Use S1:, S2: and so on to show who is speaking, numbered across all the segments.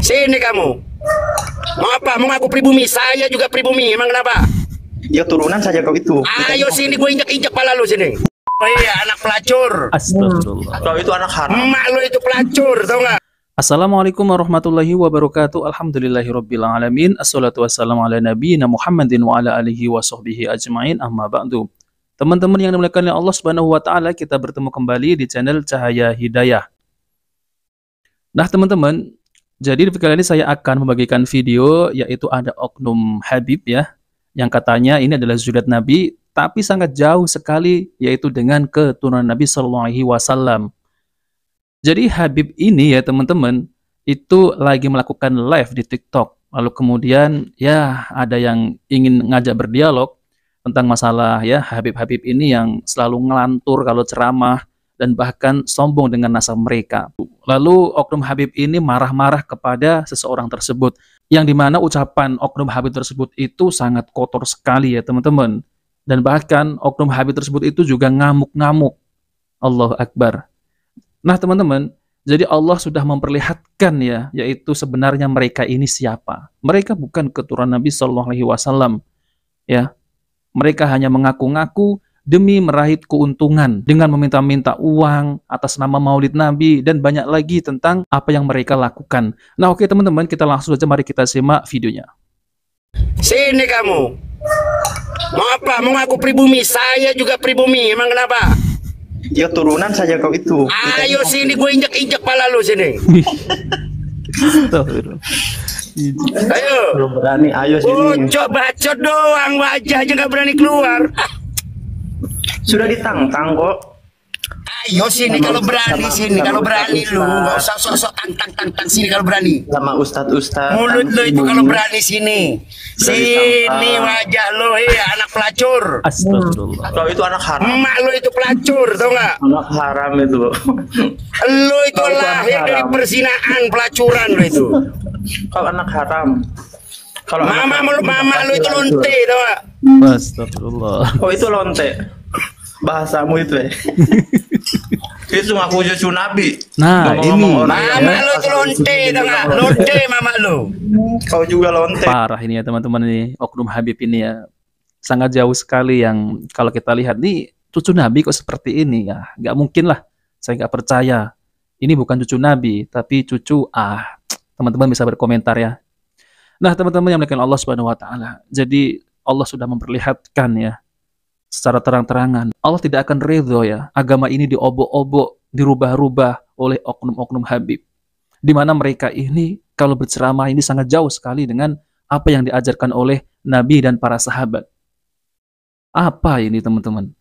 S1: Sini kamu. Mau apa? Mau ngaku pribumi? Saya juga pribumi. Emang kenapa?
S2: Ya turunan saja kau itu.
S1: Ayo sini, gue injak-injak pala lu sini. Oh iya, anak pelacur.
S3: Astagfirullah.
S2: Kau itu anak haram.
S1: Emak lu itu pelacur, tau nggak?
S3: Assalamualaikum warahmatullahi wabarakatuh. Alhamdulillahirabbil alamin. Assalatu wassalamu ala nabiyyina Muhammadin wa ala alihi wa sahbihi ajmain. Amma ba'du. Teman-teman yang dimuliakan oleh Allah Subhanahu wa taala, kita bertemu kembali di channel Cahaya Hidayah. Nah, teman-teman, jadi di kali ini saya akan membagikan video, yaitu ada oknum Habib ya, yang katanya ini adalah zuriat Nabi, tapi sangat jauh sekali, yaitu dengan keturunan Nabi Shallallahu Alaihi Wasallam. Jadi Habib ini ya teman-teman, itu lagi melakukan live di TikTok, lalu kemudian ya ada yang ingin ngajak berdialog tentang masalah ya Habib-Habib ini yang selalu ngelantur kalau ceramah dan bahkan sombong dengan nasab mereka. Lalu oknum Habib ini marah-marah kepada seseorang tersebut, yang dimana ucapan oknum Habib tersebut itu sangat kotor sekali ya teman-teman. Dan bahkan oknum Habib tersebut itu juga ngamuk-ngamuk. Allahu Akbar. Nah teman-teman, jadi Allah sudah memperlihatkan ya, yaitu sebenarnya mereka ini siapa. Mereka bukan keturunan Nabi Shallallahu Alaihi Wasallam. Ya, mereka hanya mengaku-ngaku demi meraih keuntungan dengan meminta-minta uang atas nama Maulid Nabi dan banyak lagi tentang apa yang mereka lakukan. Nah oke teman-teman, kita langsung saja mari kita simak videonya.
S1: Sini kamu. Mau apa? Mau ngaku pribumi? Saya juga pribumi. Emang kenapa?
S2: Ya turunan saja kau itu.
S1: Ayo sini, gue injak-injak pala lu sini. Ayo.
S2: Belum berani, ayo sini.
S1: Bacot doang, wajah aja nggak berani keluar.
S2: Sudah ditantang kok.
S1: Ayo sini kalau berani, sini kalau berani lu, nggak usah sok-sok tantang sini kalau berani.
S2: Sama ustad-ustad.
S1: Mulut lu itu kalau berani sini. Sini wajah lu, iya anak pelacur.
S3: Astagfirullah.
S2: Kau itu anak haram.
S1: Emak lu itu pelacur, tau nggak?
S2: Anak haram itu.
S1: Lu itu lahir dari perzinaan, pelacuran lu itu.
S2: Kau anak haram. Kalau
S1: mama lu itu lonte, tau nggak?
S3: Astagfirullah.
S2: Kau itu lonte. Bahasamu itu ya. Itu ngaku cucu Nabi.
S3: Nah ini
S1: mama lu itu lonte, tau nggak? Lonte mama lu.
S2: Kau juga lonte.
S3: Parah ini ya teman-teman, ini oknum Habib ini ya, sangat jauh sekali. Yang kalau kita lihat nih, cucu Nabi kok seperti ini ya, nggak mungkin lah, saya nggak percaya. Ini bukan cucu Nabi, tapi cucu teman-teman bisa berkomentar ya. Nah teman-teman yang dimuliakan Allah Subhanahu Wa Taala, jadi Allah sudah memperlihatkan ya secara terang-terangan, Allah tidak akan ridho ya agama ini diobok-obok, dirubah-rubah oleh oknum-oknum Habib, di mana mereka ini kalau berceramah ini sangat jauh sekali dengan apa yang diajarkan oleh Nabi dan para sahabat. Apa ini teman-teman?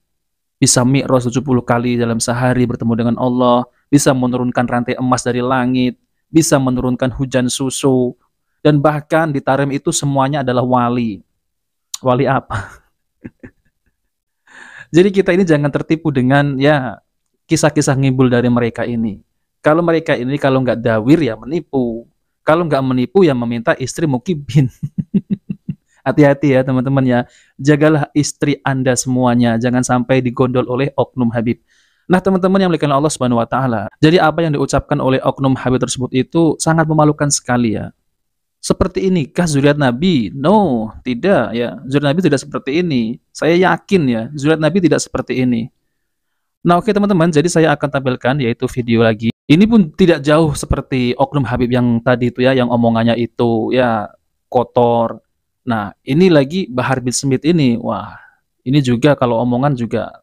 S3: Bisa mi'raj 70 kali dalam sehari bertemu dengan Allah, bisa menurunkan rantai emas dari langit, bisa menurunkan hujan susu, dan bahkan di Tarim itu semuanya adalah wali. Wali apa? Jadi kita ini jangan tertipu dengan ya kisah-kisah ngibul dari mereka ini. Kalau mereka ini kalau nggak dawir ya menipu. Kalau nggak menipu ya meminta istri mukibin. Hati-hati ya teman-teman ya. Jagalah istri Anda semuanya. Jangan sampai digondol oleh oknum Habib. Nah teman-teman yang dimuliakan Allah Subhanahu Wa Taala. Jadi apa yang diucapkan oleh oknum Habib tersebut itu sangat memalukan sekali ya. Seperti ini kah zuriat Nabi? No, tidak ya. Zuriat Nabi tidak seperti ini. Saya yakin ya, zuriat Nabi tidak seperti ini. Nah oke teman-teman, jadi saya akan tampilkan yaitu video lagi. Ini pun tidak jauh seperti oknum Habib yang tadi itu ya, yang omongannya itu ya kotor. Nah ini lagi Bahar bin Smith ini, wah ini juga kalau omongan juga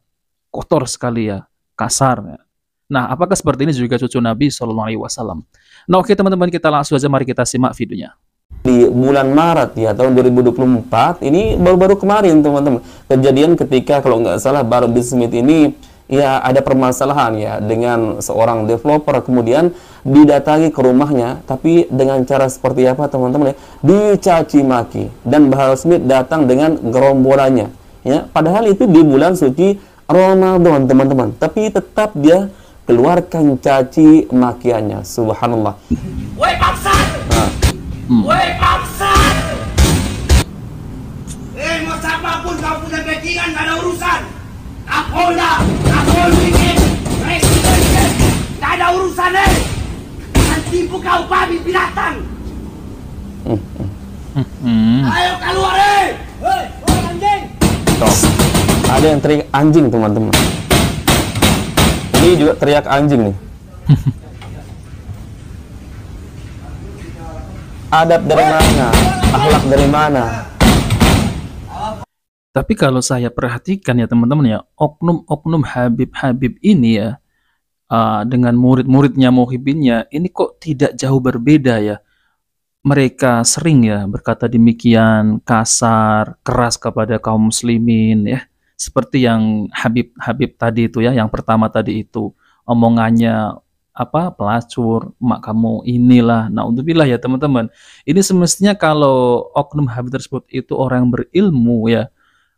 S3: kotor sekali ya, kasar ya. Nah apakah seperti ini juga cucu Nabi Shallallahu Alaihi Wasallam? Nah oke teman-teman, kita langsung saja mari kita simak videonya.
S4: Di bulan Maret ya tahun 2024 ini baru-baru kemarin teman-teman, kejadian ketika kalau nggak salah Bahar bin Smith ini ya ada permasalahan ya dengan seorang developer, kemudian didatangi ke rumahnya, tapi dengan cara seperti apa teman-teman ya, dicaci maki, dan Bahar Smith datang dengan gerombolannya ya, padahal itu di bulan suci Ramadan teman-teman, tapi tetap dia keluarkan caci makiannya. Subhanallah.
S1: Woi bangsat! Woi bangsat! Mau siapapun kau punya backingan, gak ada urusan. Kapolda, Kapolri, Presiden, gak ada urusan Jangan tipu kau babi binatang.
S4: yang teriak anjing, teman-teman. Ini juga teriak anjing nih. Adab dari mana? Akhlak dari mana?
S3: Tapi kalau saya perhatikan ya teman-teman ya, oknum-oknum Habib-Habib ini ya, dengan murid-muridnya, muhibinnya, ini kok tidak jauh berbeda ya. Mereka sering ya berkata demikian, kasar, keras kepada kaum muslimin ya. Seperti yang Habib tadi itu ya, yang pertama tadi itu, omongannya apa, pelacur, mak kamu inilah. Naudzubillah ya teman-teman. Ini semestinya kalau oknum Habib tersebut itu orang yang berilmu ya,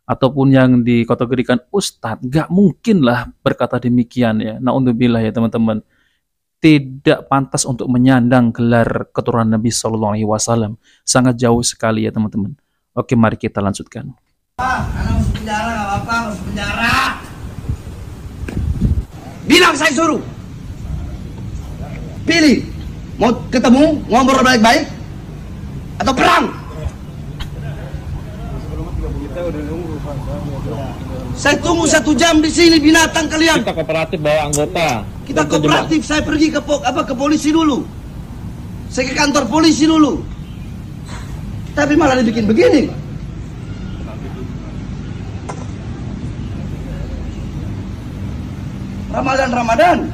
S3: ataupun yang dikategorikan ustadz, gak mungkin lah berkata demikian ya. Naudzubillah ya teman-teman. Tidak pantas untuk menyandang gelar keturunan Nabi Shallallahu Alaihi Wasallam. Sangat jauh sekali ya teman-teman. Oke, mari kita lanjutkan.
S1: Anak masuk penjara nggak apa-apa, masuk penjara. Bilang saya suruh. Pilih, mau ketemu, ngobrol baik-baik, atau perang. Saya tunggu 1 jam di sini, binatang kalian.
S5: Kita kooperatif bawa anggota.
S1: Kita kooperatif, saya pergi ke polisi dulu. Saya ke kantor polisi dulu. Tapi malah dibikin begini. Ramadan.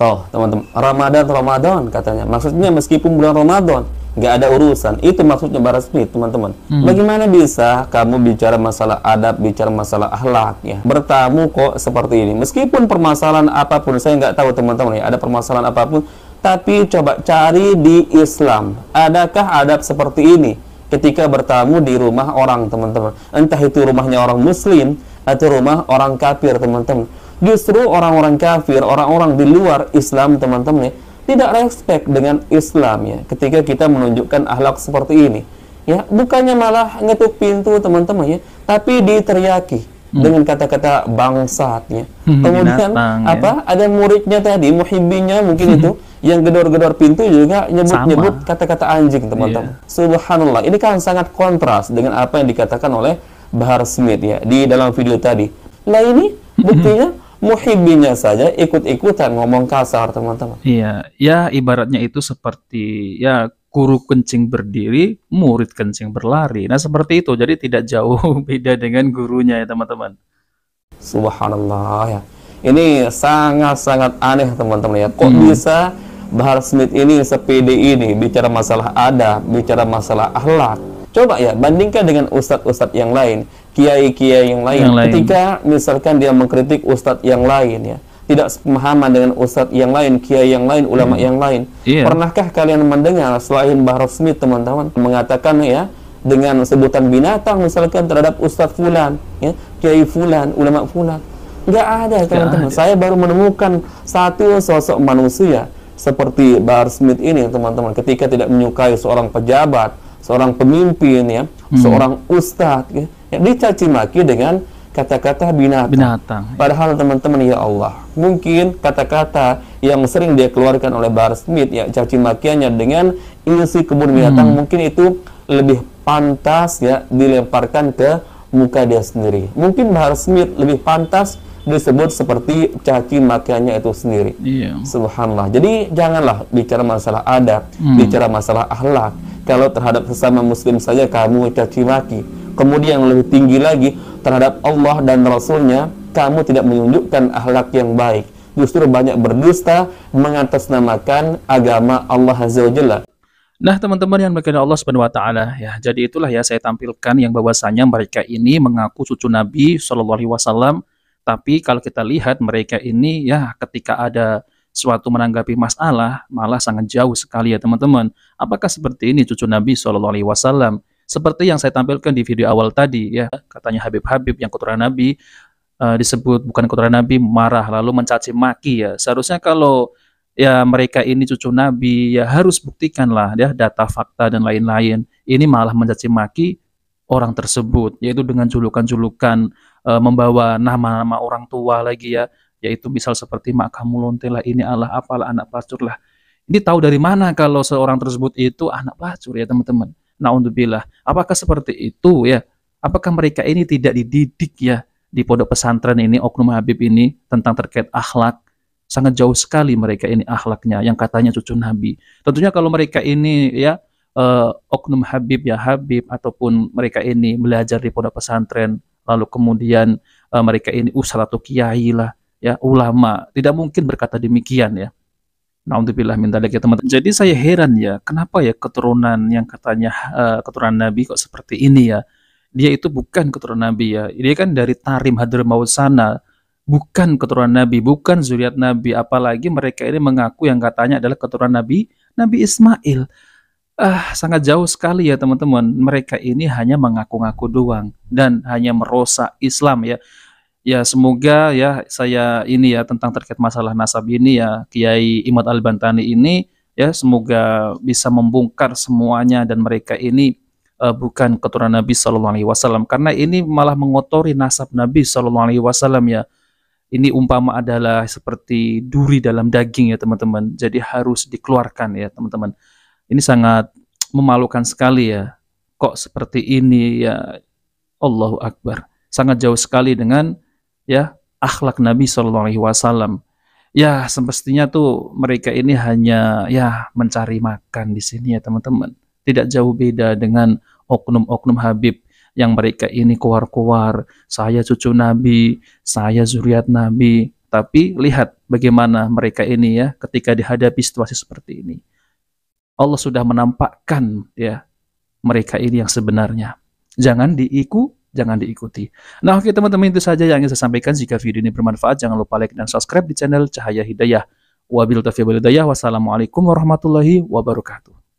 S4: Oh, teman-teman, Ramadan katanya. Maksudnya meskipun bulan Ramadan, nggak ada urusan. Itu maksudnya Bahar Smith, teman-teman. Bagaimana bisa kamu bicara masalah adab, bicara masalah akhlak ya? Bertamu kok seperti ini. Meskipun permasalahan apapun, saya nggak tahu teman-teman ya, ada permasalahan apapun, tapi coba cari di Islam. Adakah adab seperti ini ketika bertamu di rumah orang, teman-teman? Entah itu rumahnya orang Muslim atau rumah orang kafir, teman-teman. Justru orang-orang kafir, orang-orang di luar Islam, teman-teman ya, tidak respect dengan Islam ya, ketika kita menunjukkan akhlak seperti ini ya, bukannya malah ngetuk pintu, teman-teman ya, tapi diteriaki dengan kata-kata bangsat ya. Kemudian
S3: binatang,
S4: apa ya? Ada muridnya tadi, muhibbinya mungkin itu yang gedor-gedor pintu juga nyebut-nyebut kata-kata anjing, teman-teman. Subhanallah, ini kan sangat kontras dengan apa yang dikatakan oleh Bahar Smith ya di dalam video tadi. Lah ini buktinya muhibbinya saja ikut-ikutan ngomong kasar, teman-teman.
S3: Iya, ya ibaratnya itu seperti ya guru kencing berdiri, murid kencing berlari. Nah seperti itu, jadi tidak jauh beda dengan gurunya ya teman-teman.
S4: Subhanallah ya. Ini sangat-sangat aneh, teman-teman ya. Kok bisa Bahar Smith ini sepede ini bicara masalah adab, bicara masalah akhlak. Coba ya bandingkan dengan ustadz-ustadz yang lain, kiai-kiai yang lain. Ketika misalkan dia mengkritik ustadz yang lain ya, tidak sepemahaman dengan ustadz yang lain, kiai yang lain, ulama yang lain. Pernahkah kalian mendengar selain Bahar Smith, teman-teman, mengatakan ya dengan sebutan binatang misalkan terhadap ustadz fulan ya, kiai fulan, ulama fulan? Nggak ada, teman-teman. Saya baru menemukan satu sosok manusia seperti Bahar Smith ini, teman-teman, ketika tidak menyukai seorang pejabat, seorang pemimpin ya, seorang ustadz ya, dicaci maki dengan kata-kata binatang. Padahal teman-teman ya Allah, mungkin kata-kata yang sering dia keluarkan oleh Bahar Smith ya, caci makiannya dengan isi kebun binatang, mungkin itu lebih pantas ya dilemparkan ke muka dia sendiri. Mungkin Bahar Smith lebih pantas disebut seperti caci makiannya itu sendiri. Subhanallah. Jadi janganlah bicara masalah adab, bicara masalah akhlak. Kalau terhadap sesama muslim saja kamu caci maki, kemudian yang lebih tinggi lagi terhadap Allah dan Rasulnya, kamu tidak menunjukkan akhlak yang baik, justru banyak berdusta mengatasnamakan agama Allah Azza wa Jalla.
S3: Nah teman-teman yang berkenan Allah Subhanahu wa Ta'ala ya, jadi itulah ya saya tampilkan yang bahwasanya mereka ini mengaku cucu Nabi Shallallahu Alaihi Wasallam, tapi kalau kita lihat mereka ini ya ketika ada suatu menanggapi masalah malah sangat jauh sekali ya teman-teman. Apakah seperti ini cucu Nabi Shallallahu Alaihi Wasallam? Seperti yang saya tampilkan di video awal tadi ya, katanya Habib-Habib yang keturunan Nabi disebut bukan keturunan Nabi, marah lalu mencaci maki ya. Seharusnya kalau ya mereka ini cucu Nabi ya harus buktikanlah ya data, fakta dan lain-lain. Ini malah mencaci maki orang tersebut, yaitu dengan julukan-julukan, membawa nama-nama orang tua lagi ya, yaitu misal seperti mak kamu lonte lah, ini Allah apalah, anak pelacur lah. Ini tahu dari mana kalau seorang tersebut itu anak pelacur ya teman-teman? Naudzubillah. Apakah seperti itu ya? Apakah mereka ini tidak dididik ya di pondok pesantren ini, oknum Habib ini, tentang terkait akhlak? Sangat jauh sekali mereka ini akhlaknya yang katanya cucu Nabi. Tentunya kalau mereka ini ya oknum Habib ya Habib, ataupun mereka ini belajar di pondok pesantren, lalu kemudian mereka ini ustadz atau kiai lah ya, ulama, tidak mungkin berkata demikian ya. Naudzubillah min dzalik ya teman-teman. Jadi saya heran ya, kenapa ya keturunan yang katanya keturunan Nabi kok seperti ini ya. Dia itu bukan keturunan Nabi ya. Dia kan dari Tarim Hadramaut sana, bukan keturunan Nabi, bukan zuriat Nabi. Apalagi mereka ini mengaku yang katanya adalah keturunan Nabi, Nabi Ismail. Sangat jauh sekali ya teman-teman. Mereka ini hanya mengaku-ngaku doang dan hanya merosak Islam ya. Ya semoga ya saya ini ya tentang terkait masalah nasab ini ya, Kiai Imad Al-Bantani ini ya, semoga bisa membongkar semuanya dan mereka ini bukan keturunan Nabi Shallallahu Alaihi Wasallam, karena ini malah mengotori nasab Nabi Shallallahu Alaihi Wasallam ya. Ini umpama adalah seperti duri dalam daging ya teman-teman, jadi harus dikeluarkan ya teman-teman. Ini sangat memalukan sekali ya, kok seperti ini ya. Allahu Akbar, sangat jauh sekali dengan ya akhlak Nabi Shallallahu Alaihi Wasallam. Ya semestinya tuh mereka ini hanya ya mencari makan di sini ya teman-teman. Tidak jauh beda dengan oknum-oknum Habib yang mereka ini keluar-keluar, saya cucu Nabi, saya zuriat Nabi. Tapi lihat bagaimana mereka ini ya ketika dihadapi situasi seperti ini. Allah sudah menampakkan ya mereka ini yang sebenarnya. Jangan diikuti. Nah oke teman-teman, itu saja yang ingin saya sampaikan. Jika video ini bermanfaat, jangan lupa like dan subscribe di channel Cahaya Hidayah. Wabillahi taufiq wal hidayah. Wassalamualaikum warahmatullahi wabarakatuh.